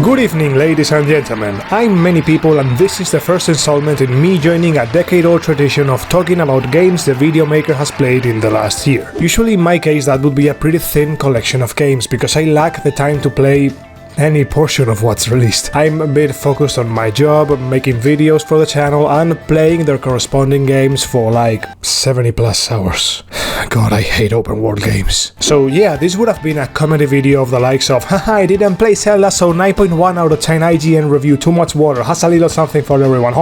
Good evening, ladies and gentlemen. I'm Many People, and this is the first installment in me joining a decade-old tradition of talking about games the video maker has played in the last year. Usually in my case that would be a pretty thin collection of games, because I lack the time to play any portion of what's released. I'm a bit focused on my job, making videos for the channel and playing their corresponding games for like 70 plus hours. God, I hate open world games. So yeah, this would have been a comedy video of the likes of haha, I didn't play Zelda, so 9.1 out of 10 IGN review, too much water, has a little something for everyone,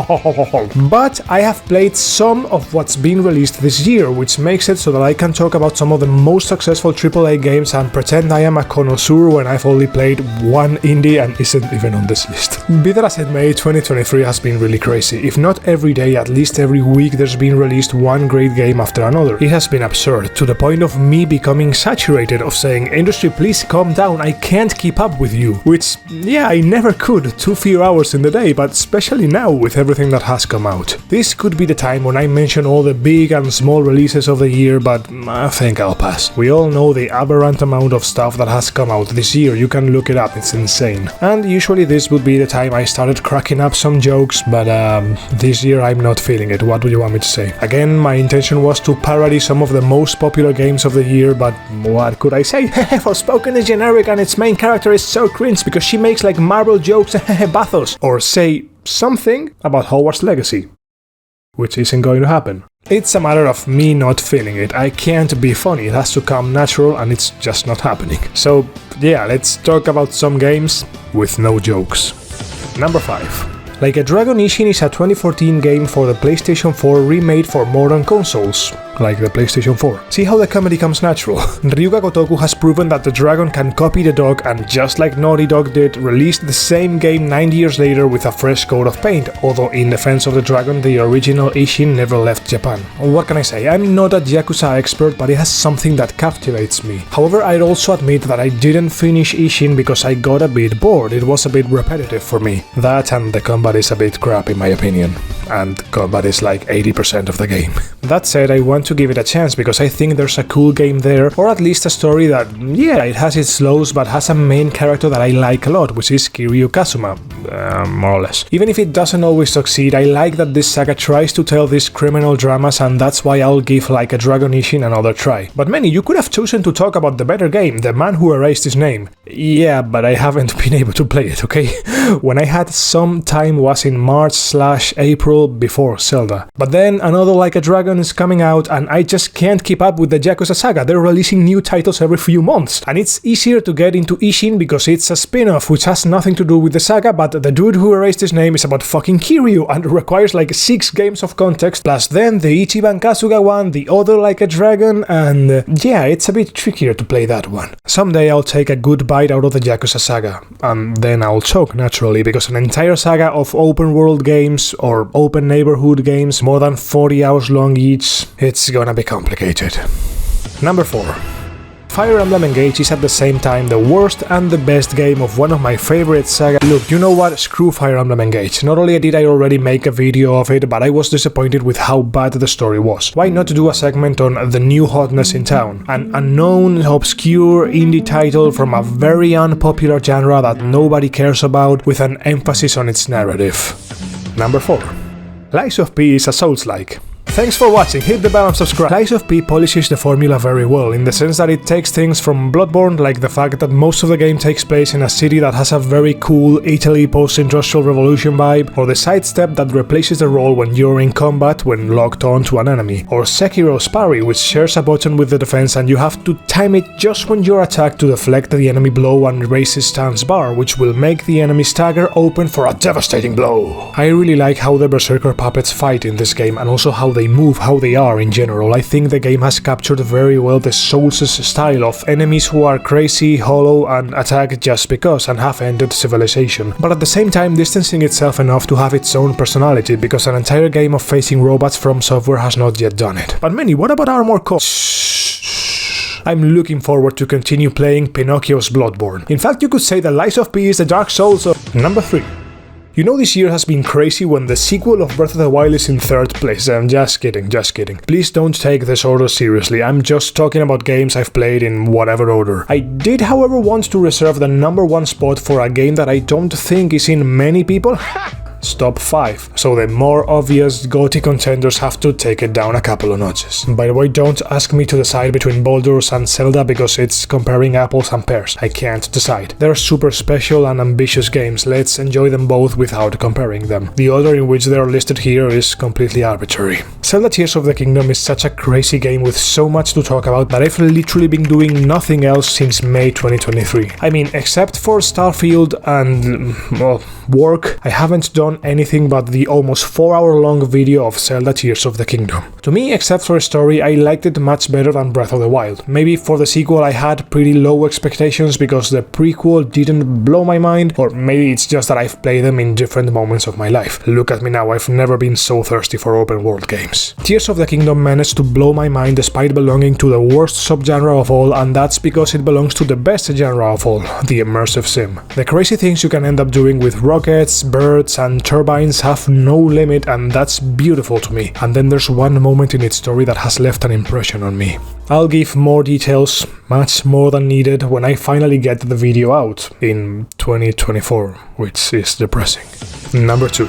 But I have played some of what's been released this year, which makes it so that I can talk about some of the most successful AAA games and pretend I am a connoisseur when I've only played one indie and isn't even on this list. Be that as it may, 2023 has been really crazy. If not every day, at least every week there's been released one great game after another. It has been absurd, to the point of me becoming saturated of saying, industry, please calm down, I can't keep up with you. Which, yeah, I never could, too few hours in the day, but especially now with everything that has come out. This could be the time when I mention all the big and small releases of the year, but I think I'll pass. We all know the aberrant amount of stuff that has come out this year, you can look it up, it's insane. And usually this would be the time I started cracking up some jokes, but this year I'm not feeling it. What do you want me to say? Again, my intention was to parody some of the most popular games of the year, but what could I say? Forspoken is generic and its main character is so cringe because she makes like Marvel jokes, bathos. Or say something about Hogwarts Legacy, which isn't going to happen. It's a matter of me not feeling it. I can't be funny, it has to come natural and it's just not happening. So yeah, let's talk about some games with no jokes. Number 5. Like a Dragon Ishin is a 2014 game for the PlayStation 4 remade for modern consoles, like the PlayStation 4. See how the comedy comes natural? Ryuga Gotoku has proven that the dragon can copy the dog and just like Naughty Dog did, released the same game 9 years later with a fresh coat of paint, although in defense of the dragon, the original Ishin never left Japan. What can I say? I'm not a Yakuza expert, but it has something that captivates me. However, I'd also admit that I didn't finish Ishin because I got a bit bored, it was a bit repetitive for me. That and the combat is a bit crap in my opinion, and combat is like 80% of the game. That said, I want to give it a chance because I think there's a cool game there, or at least a story that, yeah, it has its flaws but has a main character that I like a lot, which is Kiryu Kazuma, more or less. Even if it doesn't always succeed, I like that this saga tries to tell these criminal dramas, and that's why I'll give Like a Dragon Ishin another try. But Meni, you could have chosen to talk about the better game, The Man Who Erased His Name. Yeah, but I haven't been able to play it, okay? When I had some time was in March/April before Zelda. But then another Like a Dragon is coming out and I just can't keep up with the Yakuza saga. They're releasing new titles every few months. And it's easier to get into Ishin because it's a spin-off which has nothing to do with the saga, but the dude who erased his name is about fucking Kiryu and requires like 6 games of context, plus then the Ichiban Kasuga one, the other Like a Dragon, and yeah, it's a bit trickier to play that one. Someday I'll take a good bite out of the Yakuza saga, and then I'll choke naturally, because an entire saga of open world games or open neighborhood games, more than 40 hours long each, it's gonna be complicated. Number 4. Fire Emblem Engage is at the same time the worst and the best game of one of my favorite sagas. Look, you know what? Screw Fire Emblem Engage. Not only did I already make a video of it, but I was disappointed with how bad the story was. Why not do a segment on the new hotness in town? An unknown, obscure indie title from a very unpopular genre that nobody cares about, with an emphasis on its narrative. Number 4. Lies of P is a Souls-like. Thanks for watching, hit the bell and subscribe. Lies of P polishes the formula very well, in the sense that it takes things from Bloodborne, like the fact that most of the game takes place in a city that has a very cool Italy post-industrial revolution vibe, or the sidestep that replaces the role when you're in combat when locked on to an enemy, or Sekiro's parry, which shares a button with the defense and you have to time it just when you're attacked to deflect the enemy blow and raise his stance bar, which will make the enemy stagger open for a devastating blow. I really like how the Berserker puppets fight in this game, and also how they move, how they are in general. I think the game has captured very well the Souls' style of enemies who are crazy, hollow, and attack just because and have ended civilization, but at the same time distancing itself enough to have its own personality, because an entire game of facing robots from Software has not yet done it. But Meni, what about Armored Core? I'm looking forward to continue playing Pinocchio's Bloodborne. In fact, you could say that Lies of P is the Dark Souls of... Number 3. You know this year has been crazy when the sequel of Breath of the Wild is in 3rd place. I'm just kidding. Please don't take this order seriously, I'm just talking about games I've played in whatever order. I did however want to reserve the number 1 spot for a game that I don't think is in many people. Top 5, so the more obvious GOTY contenders have to take it down a couple of notches. By the way, don't ask me to decide between Baldur's and Zelda because it's comparing apples and pears. I can't decide. They're super special and ambitious games, let's enjoy them both without comparing them. The order in which they are listed here is completely arbitrary. Zelda Tears of the Kingdom is such a crazy game with so much to talk about that I've literally been doing nothing else since May 2023. I mean, except for Starfield and, well, work, I haven't done anything but the almost 4-hour-long video of Zelda Tears of the Kingdom. To me, except for story, I liked it much better than Breath of the Wild. Maybe for the sequel I had pretty low expectations because the prequel didn't blow my mind, or maybe it's just that I've played them in different moments of my life. Look at me now, I've never been so thirsty for open world games. Tears of the Kingdom managed to blow my mind despite belonging to the worst subgenre of all, and that's because it belongs to the best genre of all, the immersive sim. The crazy things you can end up doing with rockets, birds, and turbines have no limit, and that's beautiful to me. And then there's one moment in its story that has left an impression on me. I'll give more details, much more than needed, when I finally get the video out in 2024, which is depressing. Number 2.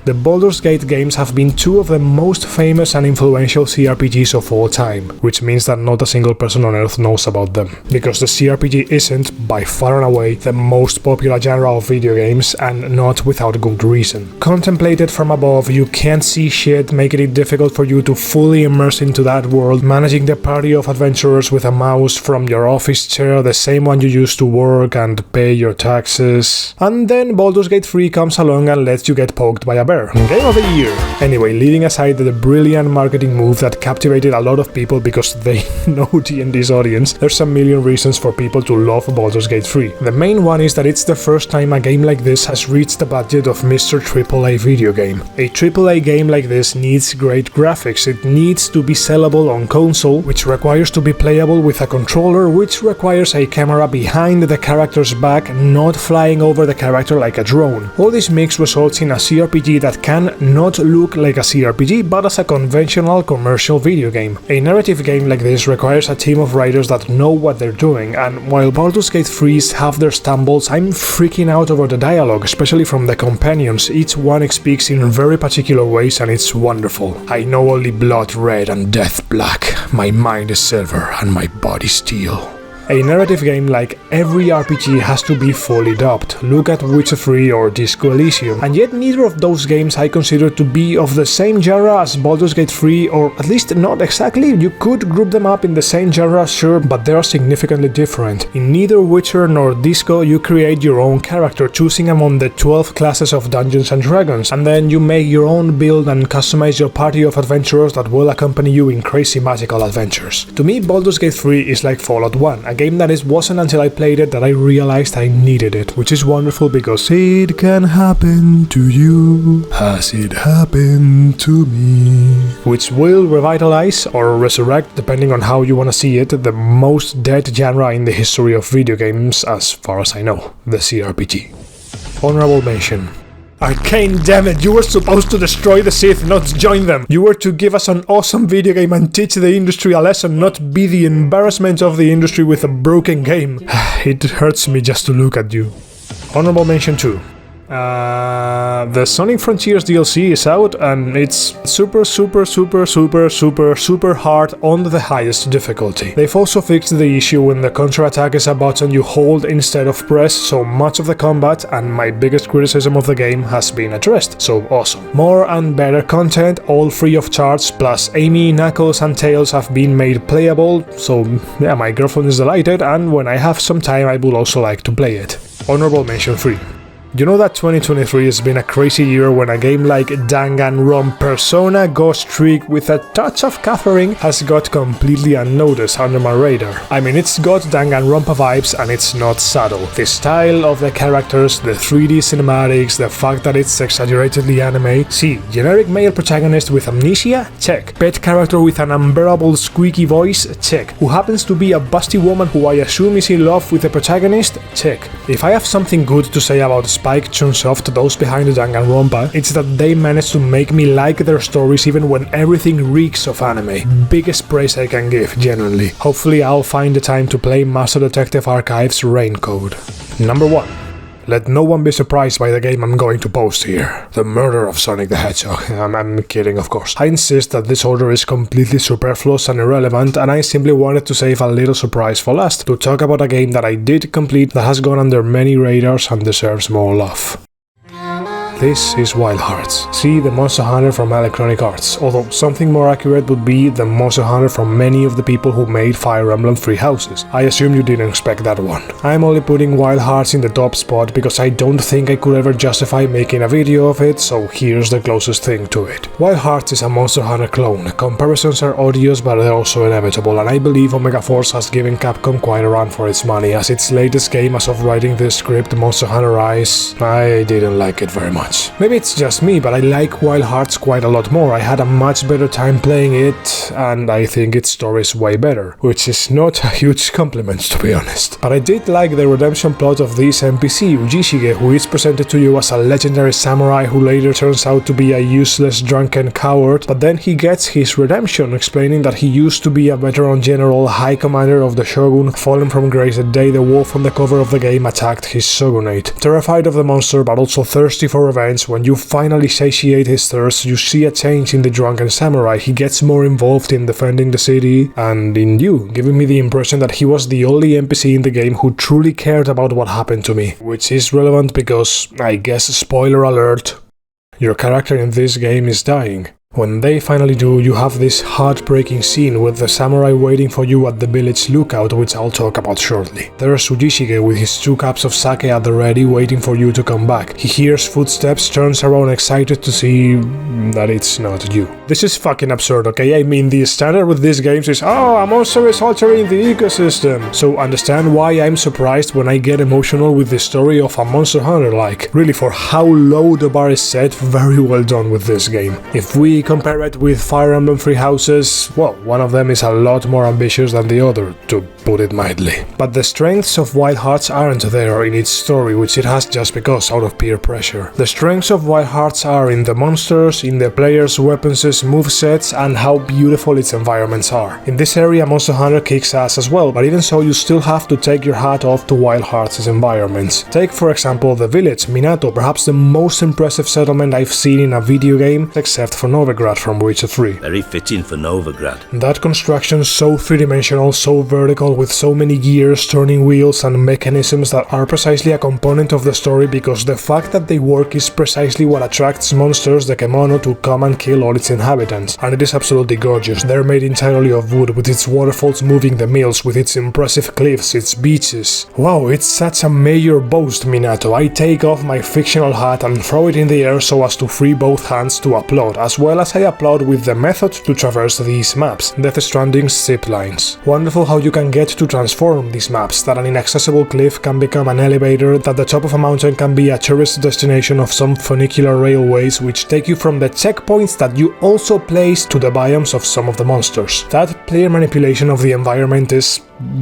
The Baldur's Gate games have been 2 of the most famous and influential CRPGs of all time, which means that not a single person on Earth knows about them, because the CRPG isn't, by far and away, the most popular genre of video games, and not without good reason. Contemplated from above, you can't see shit, making it difficult for you to fully immerse into that world, managing the party of adventurers with a mouse from your office chair, the same one you use to work and pay your taxes. And then Baldur's Gate 3 comes along and lets you get poked by a bear. Game of the year! Anyway, leaving aside the brilliant marketing move that captivated a lot of people because they know D&D's audience, there's a million reasons for people to love Baldur's Gate 3. The main one is that it's the first time a game like this has reached the budget of Mr. AAA video game. A AAA game like this needs great graphics, it needs to be sellable on console, which requires to be playable with a controller, which requires a camera behind the character's back, not flying over the character like a drone. All this mix results in a CRPG that can not look like a CRPG, but as a conventional commercial video game. A narrative game like this requires a team of writers that know what they're doing, and while Baldur's Gate 3's have their stumbles, I'm freaking out over the dialogue, especially from the companions. Each one speaks in very particular ways and it's wonderful. I know only blood red and death black, my mind is silver and my body steel. A narrative game like every RPG has to be fully dubbed. Look at Witcher 3 or Disco Elysium, and yet neither of those games I consider to be of the same genre as Baldur's Gate 3, or at least not exactly. You could group them up in the same genre, sure, but they are significantly different. In neither Witcher nor Disco you create your own character, choosing among the 12 classes of Dungeons and Dragons, and then you make your own build and customize your party of adventurers that will accompany you in crazy magical adventures. To me, Baldur's Gate 3 is like Fallout 1, a game that it wasn't until I played it that I realized I needed it, which is wonderful because it can happen to you as it happened to me. Which will revitalize or resurrect, depending on how you want to see it, the most dead genre in the history of video games as far as I know, the CRPG. Honorable mention. Arcane, damn it, you were supposed to destroy the Sith, not join them! You were to give us an awesome video game and teach the industry a lesson, not be the embarrassment of the industry with a broken game. It hurts me just to look at you. Honorable mention 2. The Sonic Frontiers DLC is out and it's super hard on the highest difficulty. They've also fixed the issue when the counter-attack is a button you hold instead of press, so much of the combat and my biggest criticism of the game has been addressed, so awesome. More and better content, all free of charge, plus Amy, Knuckles and Tails have been made playable, so yeah, my girlfriend is delighted, and when I have some time I would also like to play it. Honorable mention 3. You know that 2023 has been a crazy year when a game like Danganronpa Persona Ghost Trick with a touch of Catherine has got completely unnoticed under my radar. I mean, it's got Danganronpa vibes and it's not subtle. The style of the characters, the 3D cinematics, the fact that it's exaggeratedly anime. See, generic male protagonist with amnesia? Check. Pet character with an unbearable squeaky voice? Check. Who happens to be a busty woman who I assume is in love with the protagonist? Check. If I have something good to say about Spike, Chunsoft, those behind the Danganronpa, it's that they managed to make me like their stories even when everything reeks of anime. Biggest praise I can give, genuinely. Hopefully I'll find the time to play Master Detective Archive's Rain Code. Number 1. Let no one be surprised by the game I'm going to post here. The Murder of Sonic the Hedgehog. I'm kidding, of course. I insist that this order is completely superfluous and irrelevant, and I simply wanted to save a little surprise for last, to talk about a game that I did complete that has gone under many radars and deserves more love. This is Wild Hearts. See, the Monster Hunter from Electronic Arts, although something more accurate would be the Monster Hunter from many of the people who made Fire Emblem Three Houses. I assume you didn't expect that one. I'm only putting Wild Hearts in the top spot because I don't think I could ever justify making a video of it, so here's the closest thing to it. Wild Hearts is a Monster Hunter clone. Comparisons are odious, but they're also inevitable, and I believe Omega Force has given Capcom quite a run for its money, as its latest game as of writing this script, Monster Hunter Rise, I didn't like it very much. Maybe it's just me, but I like Wild Hearts quite a lot more. I had a much better time playing it, and I think its story is way better, which is not a huge compliment, to be honest. But I did like the redemption plot of this NPC, Ujishige, who is presented to you as a legendary samurai who later turns out to be a useless drunken coward, but then he gets his redemption, explaining that he used to be a veteran general, high commander of the shogun, fallen from grace the day the wolf on the cover of the game attacked his shogunate. Terrified of the monster, but also thirsty for revenge, when you finally satiate his thirst, you see a change in the drunken samurai. He gets more involved in defending the city, and in you, giving me the impression that he was the only NPC in the game who truly cared about what happened to me. Which is relevant because, I guess, spoiler alert, your character in this game is dying. When they finally do, you have this heartbreaking scene with the samurai waiting for you at the village lookout, which I'll talk about shortly. There's Ujishige with his 2 cups of sake at the ready, waiting for you to come back. He hears footsteps, turns around excited to see that it's not you. This is fucking absurd, okay? I mean, the standard with these games is, oh, a monster is altering the ecosystem. So understand why I'm surprised when I get emotional with the story of a Monster Hunter like. Really, for how low the bar is set, very well done with this game. If we compare it with Fire Emblem Three Houses, well, one of them is a lot more ambitious than the other, to put it mildly. But the strengths of Wild Hearts aren't there in its story, which it has just because out of peer pressure. The strengths of Wild Hearts are in the monsters, in the player's weapons, movesets, and how beautiful its environments are. In this area, Monster Hunter kicks ass as well, but even so, you still have to take your hat off to Wild Hearts' environments. Take, for example, the village, Minato, perhaps the most impressive settlement I've seen in a video game, except for Novigrad from Witcher 3. Very fitting for Novigrad. That construction so three-dimensional, so vertical, with so many gears, turning wheels and mechanisms that are precisely a component of the story, because the fact that they work is precisely what attracts monsters, the Kemono, to come and kill all its inhabitants. And it is absolutely gorgeous. They're made entirely of wood, with its waterfalls moving the mills, with its impressive cliffs, its beaches. Wow, it's such a major boast, Minato. I take off my fictional hat and throw it in the air so as to free both hands to applaud, as well as I applaud with the method to traverse these maps, Death Stranding's zip lines. Wonderful how you can get to transform these maps, that an inaccessible cliff can become an elevator, that the top of a mountain can be a tourist destination of some funicular railways which take you from the checkpoints that you also place to the biomes of some of the monsters. That player manipulation of the environment is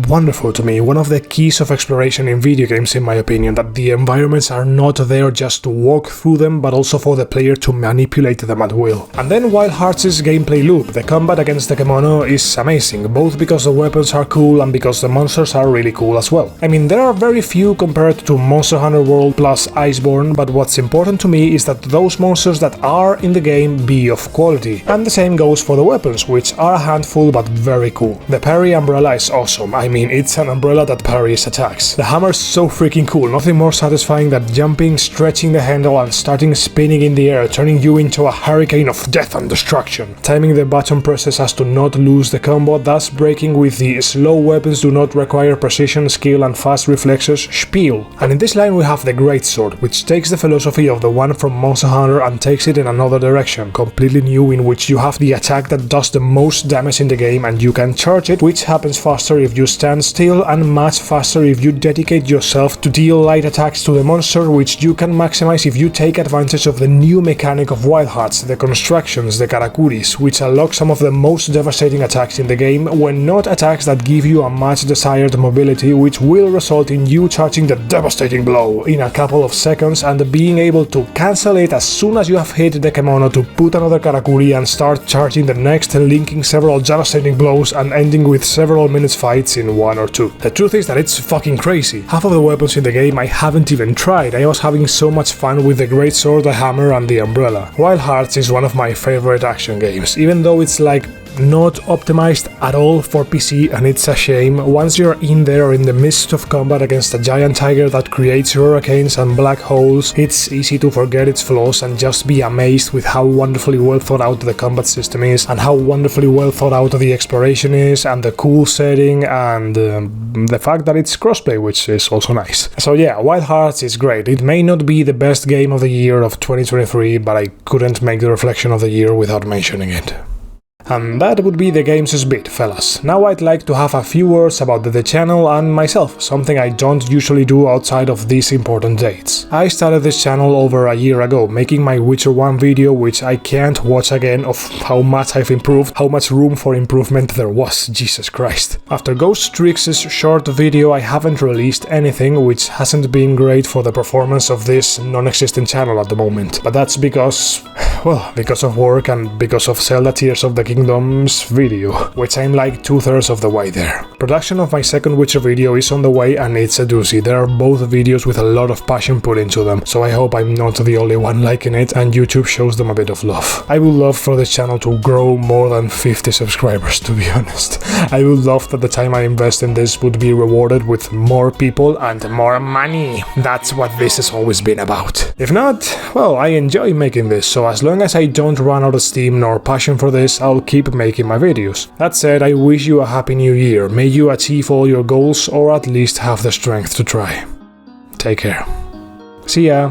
wonderful to me, one of the keys of exploration in video games in my opinion, that the environments are not there just to walk through them, but also for the player to manipulate them at will. And then Wild Hearts' gameplay loop, the combat against the Kemono is amazing, both because the weapons are cool and because the monsters are really cool as well. I mean, there are very few compared to Monster Hunter World plus Iceborne, but what's important to me is that those monsters that are in the game be of quality. And the same goes for the weapons, which are a handful but very cool. The parry umbrella is awesome. I mean, it's an umbrella that parries attacks. The hammer's so freaking cool, nothing more satisfying than jumping, stretching the handle and starting spinning in the air, turning you into a hurricane of death and destruction. Timing the button presses as to not lose the combo, thus breaking with the slow weapons do not require precision, skill and fast reflexes spiel. And in this line we have the Greatsword, which takes the philosophy of the one from Monster Hunter and takes it in another direction, completely new, in which you have the attack that does the most damage in the game and you can charge it, which happens faster if if you stand still, and much faster if you dedicate yourself to deal light attacks to the monster, which you can maximize if you take advantage of the new mechanic of Wild Hearts, the constructions, the karakuris, which unlock some of the most devastating attacks in the game, when not attacks that give you a much desired mobility, which will result in you charging the devastating blow in a couple of seconds and being able to cancel it as soon as you have hit the kemono to put another karakuri and start charging the next, linking several devastating blows and ending with several minutes fights in 1 or 2. The truth is that it's fucking crazy. Half of the weapons in the game I haven't even tried. I was having so much fun with the great sword, the hammer and the umbrella. Wild Hearts is one of my favorite action games, even though it's like not optimized at all for PC, and it's a shame. Once you're in there in the midst of combat against a giant tiger that creates hurricanes and black holes, it's easy to forget its flaws and just be amazed with how wonderfully well thought out the combat system is, and how wonderfully well thought out the exploration is, and the cool setting, and the fact that it's crossplay, which is also nice. So yeah, Wild Hearts is great. It may not be the best game of the year of 2023, but I couldn't make the reflection of the year without mentioning it. And that would be the games' bit, fellas. Now I'd like to have a few words about the channel and myself, something I don't usually do outside of these important dates. I started this channel over a year ago, making my Witcher 1 video, which I can't watch again, of how much I've improved, how much room for improvement there was, Jesus Christ. After Ghost Tricks' short video, I haven't released anything, which hasn't been great for the performance of this non-existent channel at the moment. But that's because, well, because of work and because of Zelda Tears of the Kingdom's video, which I'm like 2/3 of the way there. Production of my second Witcher video is on the way, and it's a doozy. There are both videos with a lot of passion put into them, so I hope I'm not the only one liking it and YouTube shows them a bit of love. I would love for this channel to grow more than 50 subscribers, to be honest. I would love that the time I invest in this would be rewarded with more people and more money. That's what this has always been about. If not, well, I enjoy making this, so as long as I don't run out of steam nor passion for this, I'll keep making my videos. That said, I wish you a happy new year. May you achieve all your goals, or at least have the strength to try. Take care. See ya!